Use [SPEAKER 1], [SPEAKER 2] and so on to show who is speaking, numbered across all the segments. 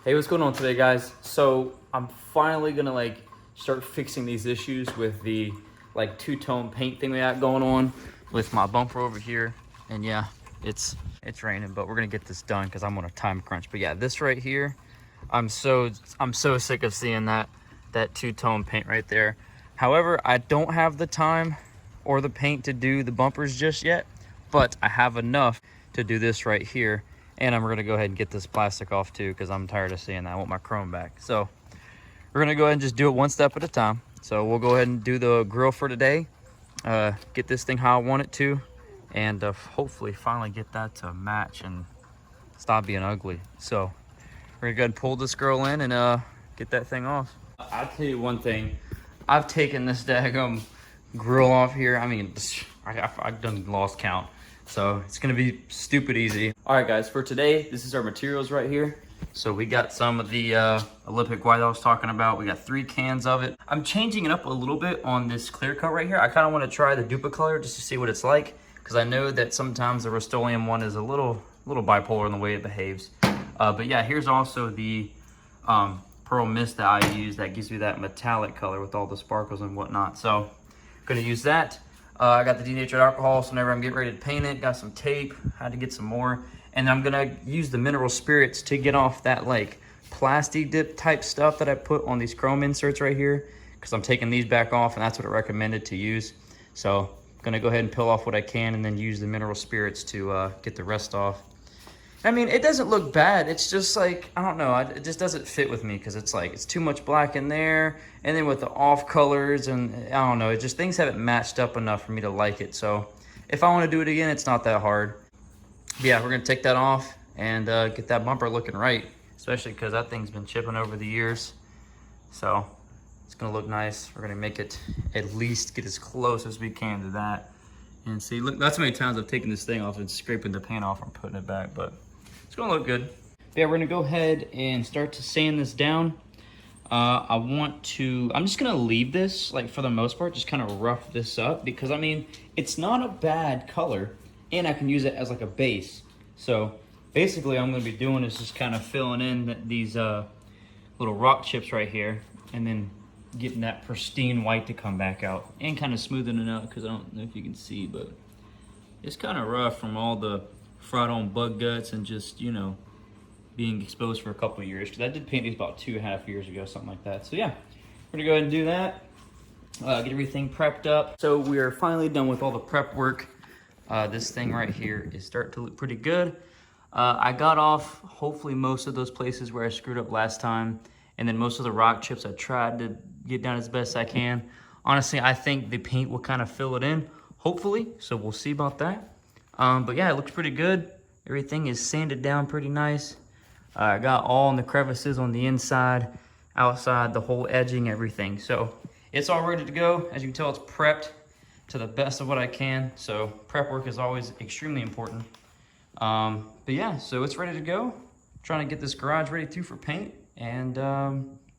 [SPEAKER 1] Hey, what's going on today, guys? So I'm finally gonna start fixing these issues with the two-tone paint thing we got going on with my bumper over here. And yeah, it's raining, but we're gonna get this done because I'm on a time crunch. But yeah, this right here, I'm so sick of seeing that two-tone paint right there. However, I don't have the time or the paint to do the bumpers just yet, but I have enough to do this right here. And I'm gonna go ahead and get this plastic off too because I'm tired of seeing that. I want my chrome back. So we're gonna go ahead and just do it one step at a time. So we'll go ahead and do the grill for today, get this thing how I want it to, and hopefully finally get that to match and stop being ugly. So we're gonna go ahead and pull this girl in and get that thing off. I'll tell you one thing. I've taken this daggum grill off here. I mean, I've done lost count. So it's gonna be stupid easy. All right, guys, for today, this is our materials right here. So we got some of the Olympic white I was talking about. We got 3 cans of it. I'm changing it up a little bit on this clear coat right here. I kind of want to try the Duplicolor just to see what it's like, because I know that sometimes the Rust-Oleum one is a little bipolar in the way it behaves. But yeah, here's also the Pearl Mist that I use that gives me that metallic color with all the sparkles and whatnot. So I'm gonna use that. I got the denatured alcohol, so whenever I'm getting ready to paint it, got some tape, had to get some more. And I'm gonna use the mineral spirits to get off that plastic dip type stuff that I put on these chrome inserts right here, because I'm taking these back off and that's what I recommended to use. So I'm gonna go ahead and peel off what I can and then use the mineral spirits to get the rest off. I mean, it doesn't look bad. It's just I don't know, it just doesn't fit with me because it's too much black in there. And then with the off colors and I don't know, it just, things haven't matched up enough for me to like it. So if I want to do it again, it's not that hard. But yeah, we're going to take that off and get that bumper looking right, especially because that thing's been chipping over the years. So it's going to look nice. We're going to make it at least get as close as we can to that. And see, look, that's how many times I've taken this thing off and scraping the paint off and putting it back, but it's gonna look good. Yeah, we're gonna go ahead and start to sand this down. I'm just gonna leave this, for the most part, just kind of rough this up because, I mean, it's not a bad color and I can use it as a base. So basically I'm gonna be doing is just kind of filling in these little rock chips right here and then getting that pristine white to come back out and kind of smoothing it out because I don't know if you can see, but it's kind of rough from all the fried on bug guts and just, being exposed for a couple of years, because I did paint these about 2.5 years ago, something like that. So yeah, we're gonna go ahead and do that, get everything prepped up. So we are finally done with all the prep work. This thing right here is starting to look pretty good. I got off hopefully most of those places where I screwed up last time, and then most of the rock chips I tried to get down as best I can. Honestly, I think the paint will kind of fill it in, hopefully, so we'll see about that. But yeah, it looks pretty good. Everything is sanded down pretty nice. I got all in the crevices on the inside, outside, the whole edging, everything. So it's all ready to go. As you can tell, it's prepped to the best of what I can. So prep work is always extremely important. But yeah, so it's ready to go. Trying to get this garage ready too for paint. And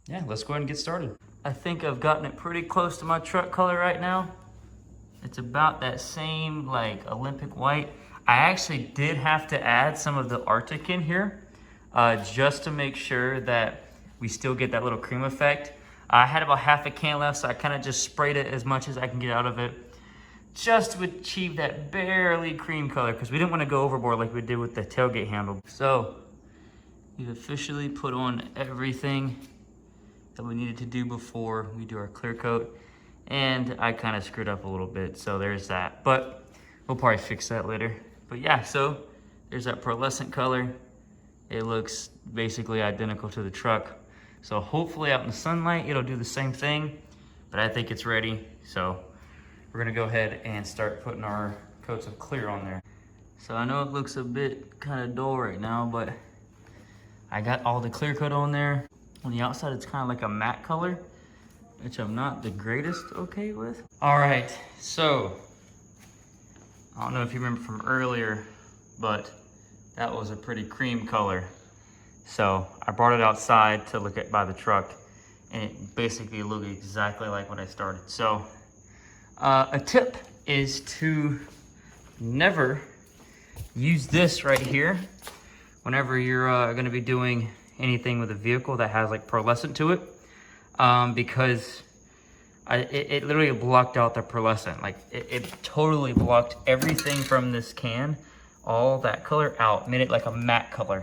[SPEAKER 1] yeah, let's go ahead and get started. I think I've gotten it pretty close to my truck color right now. It's about that same Olympic white. I actually did have to add some of the Arctic in here just to make sure that we still get that little cream effect. I had about half a can left, so I kind of just sprayed it as much as I can get out of it just to achieve that barely cream color because we didn't want to go overboard like we did with the tailgate handle. So we've officially put on everything that we needed to do before we do our clear coat. And I kind of screwed up a little bit, so there's that. But we'll probably fix that later. But yeah, so there's that pearlescent color. It looks basically identical to the truck. So hopefully out in the sunlight, it'll do the same thing. But I think it's ready. So we're gonna go ahead and start putting our coats of clear on there. So I know it looks a bit kind of dull right now, but I got all the clear coat on there. On the outside, it's kind of like a matte color, which I'm not the greatest okay with. All right, so I don't know if you remember from earlier, but that was a pretty cream color. So I brought it outside to look at by the truck, and it basically looked exactly like when I started. So a tip is to never use this right here whenever you're gonna be doing anything with a vehicle that has like pearlescent to it, because it literally blocked out the pearlescent. Like it totally blocked everything from this can, all that color out, made it like a matte color.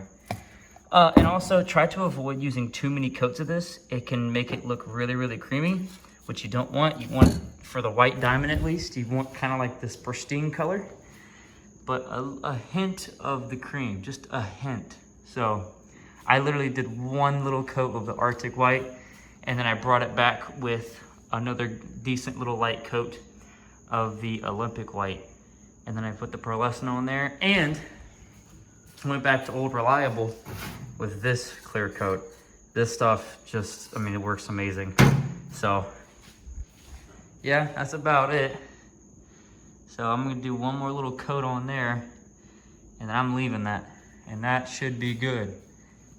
[SPEAKER 1] And also try to avoid using too many coats of this. It can make it look really, really creamy, which you don't want. You want, for the white diamond at least, you want kind of like this pristine color, but a hint of the cream, just a hint. So I literally did one little coat of the Arctic white, and then I brought it back with another decent little light coat of the Olympic white. And then I put the pearlescent on there, and went back to Old Reliable with this clear coat. This stuff just, I mean, it works amazing. So yeah, that's about it. So I'm gonna do one more little coat on there, and I'm leaving that, and that should be good.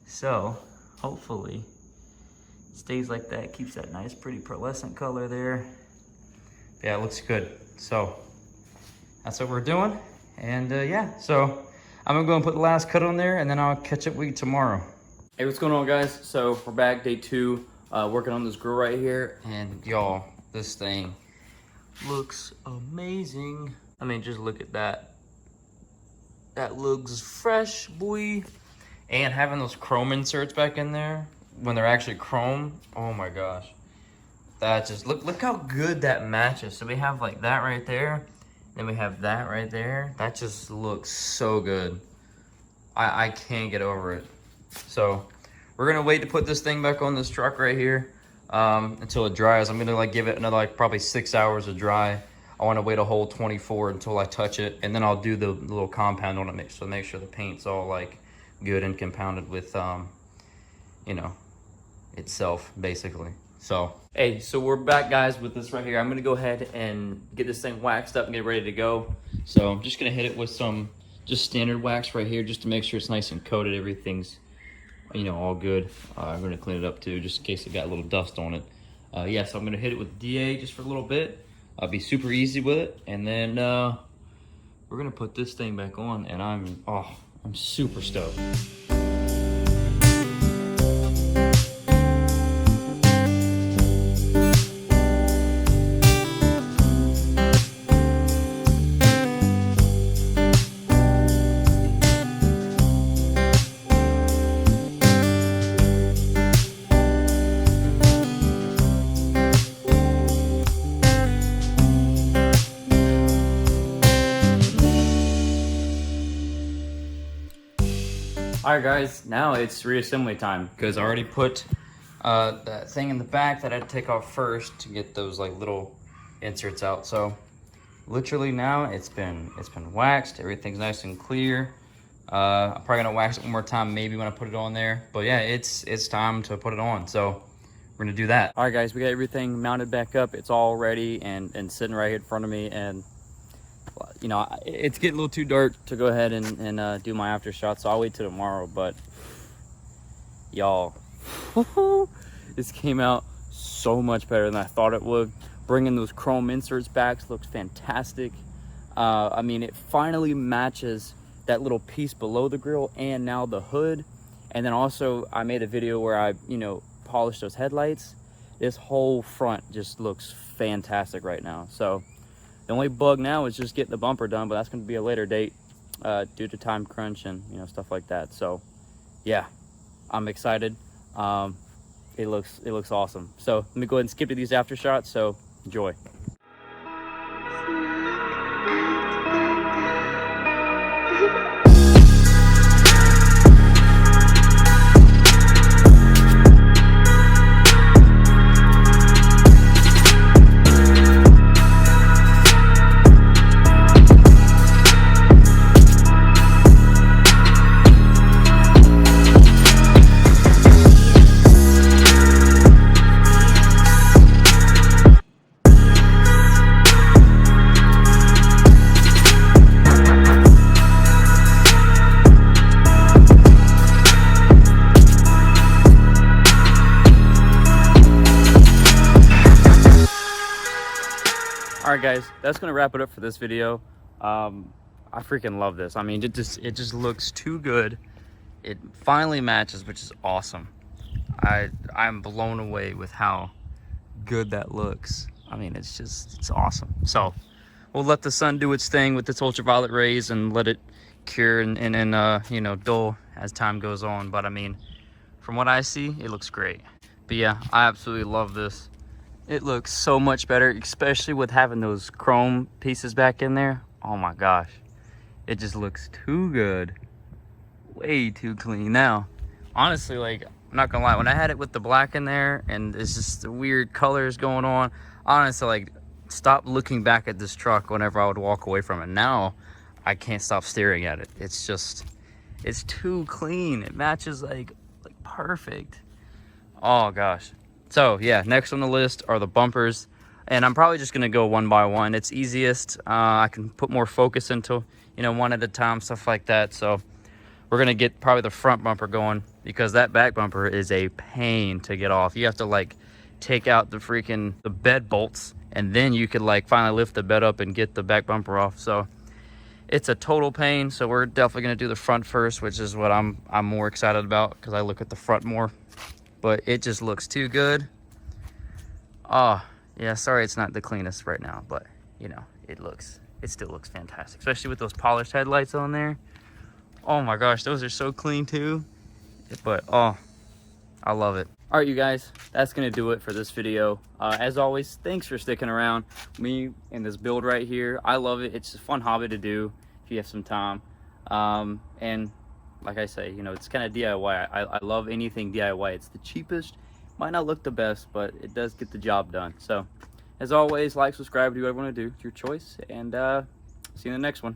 [SPEAKER 1] So hopefully it stays like that, keeps that nice pretty pearlescent color there. Yeah, it looks good. So that's what we're doing. And yeah, so I'm gonna go and put the last cut on there, and then I'll catch up with you tomorrow. Hey, what's going on, guys? So we're back, day 2, working on this grill right here, and y'all, this thing looks amazing. I mean, just look at that. That looks fresh, boy. And having those chrome inserts back in there, when they're actually chrome, oh my gosh. That just, look how good that matches. So we have like that right there, then we have that right there. That just looks so good. I can't get over it. So we're gonna wait to put this thing back on this truck right here until it dries. I'm gonna like give it another like probably 6 hours to dry. I want to wait a whole 24 until I touch it, and then I'll do the little compound on it, so make sure the paint's all like good and compounded with you know, itself basically. So hey, so we're back, guys, with this right here. I'm gonna go ahead and get this thing waxed up and get ready to go. So I'm just gonna hit it with some just standard wax right here, just to make sure it's nice and coated, everything's, you know, all good. I'm gonna clean it up too, just in case it got a little dust on it. Yeah, so I'm gonna hit it with DA just for a little bit. I'll be super easy with it, and then we're gonna put this thing back on, and I'm super stoked. Alright, guys, now it's reassembly time, because I already put that thing in the back that I had to take off first to get those like little inserts out. So literally now it's been waxed, everything's nice and clear. I'm probably gonna wax it one more time maybe when I put it on there, but yeah, it's time to put it on, so we're gonna do that. Alright, guys, we got everything mounted back up. It's all ready and sitting right here in front of me, and you know, it's getting a little too dark to go ahead and do my after shot, so I'll wait till tomorrow. But y'all, this came out so much better than I thought it would. Bringing those chrome inserts back looks fantastic. I mean, it finally matches that little piece below the grill and now the hood. And then also I made a video where I, you know, polished those headlights. This whole front just looks fantastic right now. So the only bug now is just getting the bumper done, but that's going to be a later date due to time crunch and, you know, stuff like that. So yeah, I'm excited. It looks awesome. So let me go ahead and skip to these after shots. So enjoy. All right, guys, that's gonna wrap it up for this video. I freaking love this. I mean, it just looks too good. it finally matches, which is awesome. I'm blown away with how good that looks. I mean, it's awesome. So we'll let the sun do its thing with its ultraviolet rays and let it cure and you know, dull as time goes on. But I mean, from what I see, it looks great. But yeah, I absolutely love this. It looks so much better, especially with having those chrome pieces back in there. Oh my gosh, it just looks too good. Way too clean. Now, honestly, like, I'm not gonna lie, when I had it with the black in there and it's just the weird colors going on, honestly, like, stop looking back at this truck whenever I would walk away from it. Now I can't stop staring at it. It's just, it's too clean. It matches like perfect. Oh gosh. So yeah, next on the list are the bumpers, and I'm probably just gonna go one by one. It's easiest. I can put more focus into, you know, one at a time, stuff like that. So we're gonna get probably the front bumper going, because that back bumper is a pain to get off. You have to like take out the bed bolts, and then you could like finally lift the bed up and get the back bumper off. So it's a total pain. So we're definitely gonna do the front first, which is what I'm more excited about, because I look at the front more. But it just looks too good. Oh yeah, sorry it's not the cleanest right now, but you know, it still looks fantastic, especially with those polished headlights on there. Oh my gosh, those are so clean too. But oh, I love it. All right, you guys, that's gonna do it for this video. As always, thanks for sticking around me in this build right here. I love it. It's a fun hobby to do if you have some time. And like I say, you know, it's kind of DIY. I love anything DIY. It's the cheapest, might not look the best, but it does get the job done. So as always, like, subscribe, do whatever you want to do. It's your choice, and see you in the next one.